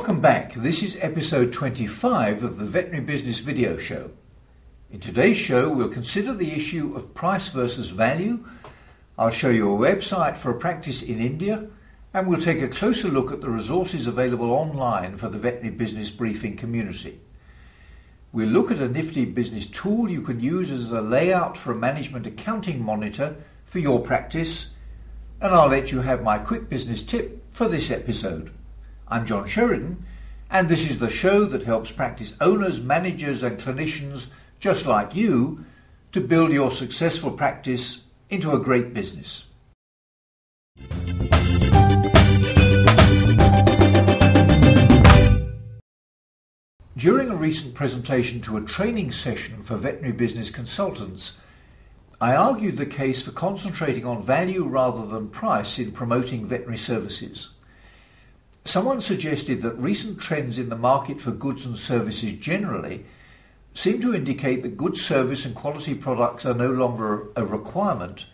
Welcome back. This is episode 25 of the Veterinary Business Video Show. In today's show, we'll consider the issue of price versus value. I'll show you a website for a practice in India, and we'll take a closer look at the resources available online for the Veterinary Business Briefing community. We'll look at a nifty business tool you can use as a layout for a management accounting monitor for your practice, and I'll let you have my quick business tip for this episode. I'm John Sheridan, and this is the show that helps practice owners, managers and clinicians just like you to build your successful practice into a great business. During a recent presentation to a training session for veterinary business consultants, I argued the case for concentrating on value rather than price in promoting veterinary services. Someone suggested that recent trends in the market for goods and services generally seem to indicate that good service and quality products are no longer a requirement,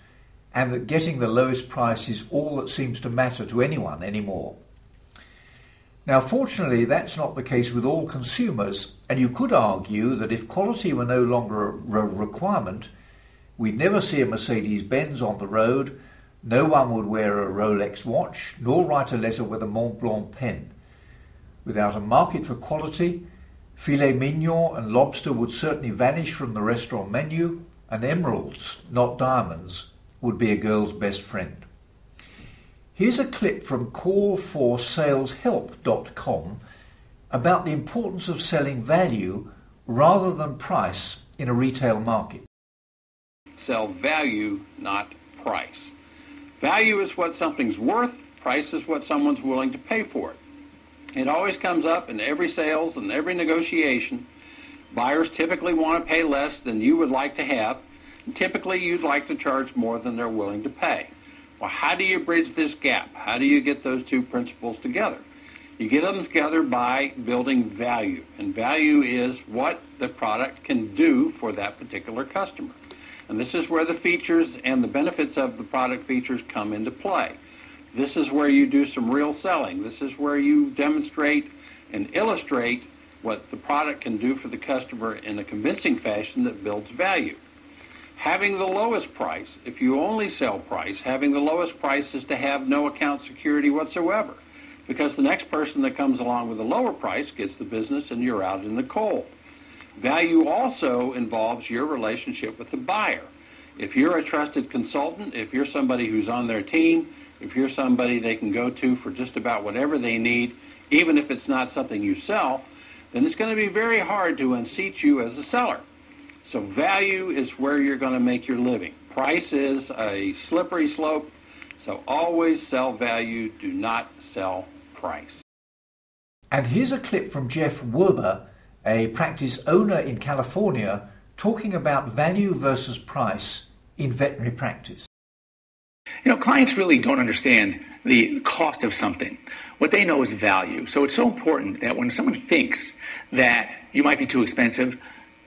and that getting the lowest price is all that seems to matter to anyone anymore. Now, fortunately, that's not the case with all consumers, and you could argue that if quality were no longer a requirement, we'd never see a Mercedes-Benz on the road, no one would wear a Rolex watch, nor write a letter with a Mont Blanc pen. Without a market for quality, filet mignon and lobster would certainly vanish from the restaurant menu, and emeralds, not diamonds, would be a girl's best friend. Here's a clip from callforsaleshelp.com about the importance of selling value rather than price in a retail market. Sell value, not price. Value is what something's worth. Price is what someone's willing to pay for it. It always comes up in every sales and every negotiation. Buyers typically want to pay less than you would like to have, and typically you'd like to charge more than they're willing to pay. Well, how do you bridge this gap? How do you get those two principles together? You get them together by building value, and value is what the product can do for that particular customer. And this is where the features and the benefits of the product features come into play. This is where you do some real selling. This is where you demonstrate and illustrate what the product can do for the customer in a convincing fashion that builds value. Having the lowest price, if you only sell price, having the lowest price is to have no account security whatsoever, because the next person that comes along with a lower price gets the business and you're out in the cold. Value also involves your relationship with the buyer. If you're a trusted consultant, if you're somebody who's on their team, if you're somebody they can go to for just about whatever they need, even if it's not something you sell, then it's going to be very hard to unseat you as a seller. So value is where you're going to make your living. Price is a slippery slope, so always sell value, do not sell price. And here's a clip from Jeff Werber, a practice owner in California, talking about value versus price in veterinary practice. Clients really don't understand the cost of something. What they know is value. So it's so important that when someone thinks that you might be too expensive,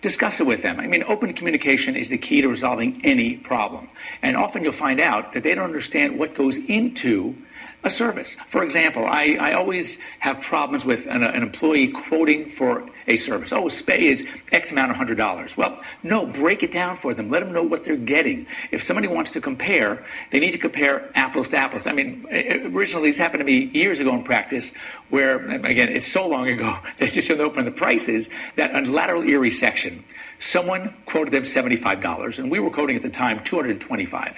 discuss it with them. Open communication is the key to resolving any problem. And often you'll find out that they don't understand what goes into a service. For example, I always have problems with an employee quoting for a service. Oh, spay is X amount of $100. Well, no, break it down for them. Let them know what they're getting. If somebody wants to compare, they need to compare apples to apples. Originally this happened to me years ago in practice where, again, it's so long ago that just didn't open the prices, that on lateral ear resection, someone quoted them $75, and we were quoting at the time $225.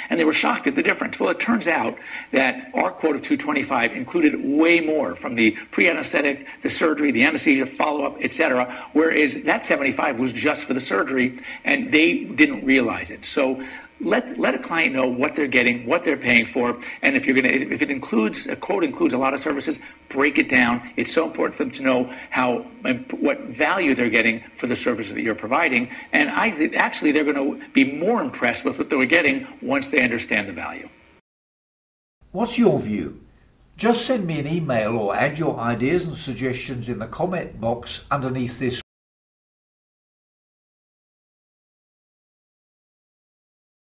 And they were shocked at the difference. Well, it turns out that our quote of $225 included way more, from the pre-anesthetic, the surgery, the anesthesia, follow-up, etc., whereas that $75 was just for the surgery, and they didn't realize it. So let a client know what they're getting, what they're paying for, and if it includes, a quote includes a lot of services, break it down. It's so important for them to know what value they're getting for the services that you're providing, and actually they're going to be more impressed with what they're getting once they understand the value. What's your view? Just send me an email or add your ideas and suggestions in the comment box underneath this